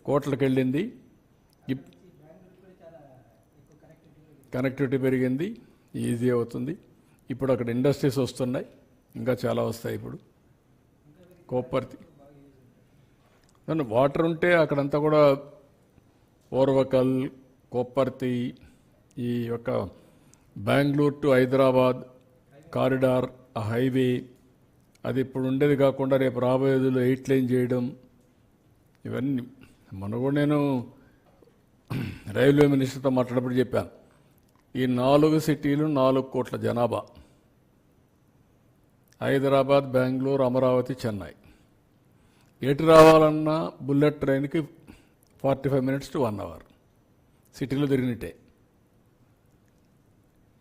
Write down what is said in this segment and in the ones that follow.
కోట్లకు వెళ్ళింది. కనెక్టివిటీ పెరిగింది, ఈజీ అవుతుంది. ఇప్పుడు అక్కడ ఇండస్ట్రీస్ వస్తున్నాయి, ఇంకా చాలా వస్తాయి. ఇప్పుడు కోప్పర్తి వాటర్ ఉంటే అక్కడంతా కూడా ఓర్వకల్, కోప్పర్తి, ఈ యొక్క బెంగళూరు టు హైదరాబాద్ కారిడార్, ఆ హైవే, అది ఇప్పుడు ఉండేది కాకుండా రేపు రాబోయేదిలో 8 లైన్ చేయడం, ఇవన్నీ కూడా నేను రైల్వే మినిస్టర్తో మాట్లాడినప్పుడు చెప్పాను. ఈ 4 సిటీలు 4 కోట్ల జనాభా, హైదరాబాద్, బెంగళూరు, అమరావతి, చెన్నై. ఎటు రావాలన్నా బుల్లెట్ ట్రైన్కి 45 minutes to 1 hour సిటీలో తిరిగినట్టే.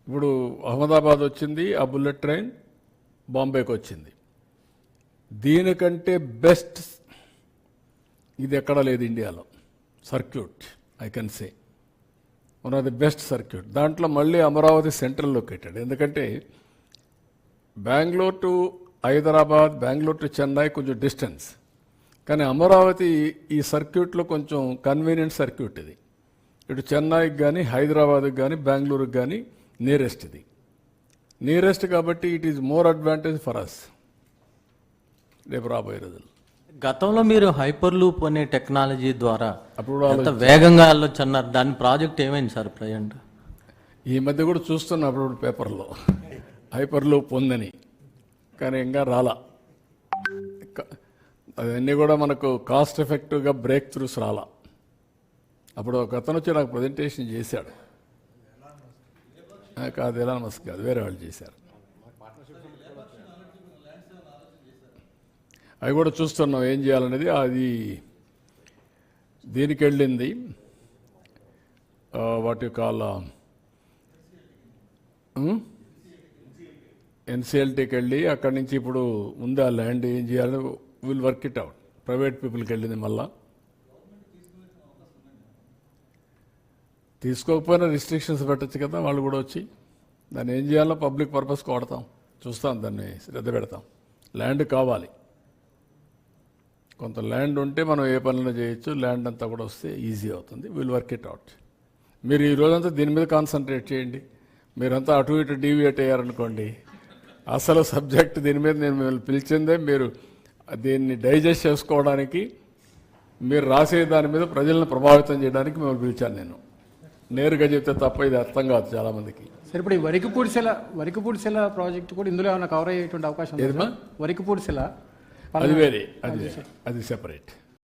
ఇప్పుడు అహ్మదాబాద్ వచ్చింది, ఆ బుల్లెట్ ట్రైన్ బాంబేకి వచ్చింది. దీనికంటే బెస్ట్ ఇది ఎక్కడా లేదు ఇండియాలో. Circuit I can say one of the best circuit. దాంట్లో మళ్ళీ అమరావతి సెంట్రల్ లొకేటెడ్. ఎందుకంటే బెంగళూరు టు హైదరాబాద్, బెంగళూరు టు చెన్నై కొంచెం డిస్టెన్స్, కానీ అమరావతి ఈ సర్క్యూట్లో కొంచెం కన్వీనియంట్ సర్క్యూట్. ఇది ఇటు చెన్నైకి కానీ, హైదరాబాద్కి కానీ, బెంగళూరుకి కానీ నియరెస్ట్. ఇది నియరెస్ట్ కాబట్టి it is more advantage for us రేపు రాబోయే రోజులు. గతంలో మీరు హైపర్ లూప్ అనే టెక్నాలజీ ద్వారా అప్పుడు వేగంగా వెళ్ళొచ్చు అన్నారు. దాని ప్రాజెక్ట్ ఏమైంది సార్ ప్రజెంట్? ఈ మధ్య కూడా చూస్తున్నా అప్పుడు పేపర్లో హైపర్ లూప్ ఉందని, కానీ ఇంకా రాలా. అవన్నీ కూడా మనకు కాస్ట్ ఎఫెక్టివ్గా బ్రేక్ త్రూస్ రాలా. అప్పుడు ఒక అతను వచ్చి నాకు ప్రజెంటేషన్ చేశాడు. కాదు, ఎలాన్ మస్క్ కాదు, వేరే వాళ్ళు చేశారు. అవి కూడా చూస్తున్నాం ఏం చేయాలనేది. అది దీనికి వెళ్ళింది, వాటి కాల్ ఎన్సిఎల్టీకి వెళ్ళి అక్కడి నుంచి ఇప్పుడు ఉంది ఆ ల్యాండ్, ఏం చేయాలని will work it out. Private పీపుల్కి వెళ్ళింది. మళ్ళా తీసుకోకపోయినా రిస్ట్రిక్షన్స్ పెట్టచ్చు కదా, వాళ్ళు కూడా వచ్చి దాన్ని ఏం చేయాలో పబ్లిక్ పర్పస్కి వాడతాం, చూస్తాం, దాన్ని శ్రద్ధ పెడతాం. ల్యాండ్ కావాలి, కొంత ల్యాండ్ ఉంటే మనం ఏ పనులను చేయొచ్చు. ల్యాండ్ అంతా కూడా వస్తే ఈజీ అవుతుంది. Will work it out. మీరు ఈ రోజంతా దీని మీద కాన్సన్ట్రేట్ చేయండి. మీరంతా అటు ఇటు డీవియేట్ అయ్యారనుకోండి, అసలు సబ్జెక్ట్ దీని మీద నేను మిమ్మల్ని పిలిచిందే మీరు దీన్ని డైజెస్ట్ చేసుకోవడానికి, మీరు రాసే దాని మీద ప్రజలను ప్రభావితం చేయడానికి మిమ్మల్ని పిలిచాను. నేను నేరుగా చెప్తే తప్ప ఇది అర్థం కాదు చాలామందికి. సరే, ఇప్పుడు ఈ వరికపూడిసెల ప్రాజెక్ట్ కూడా ఇందులో ఏమైనా కవర్ అయ్యేటువంటి అవకాశం? వరికపూడిసెల అది వేరే, అది సెపరేట్.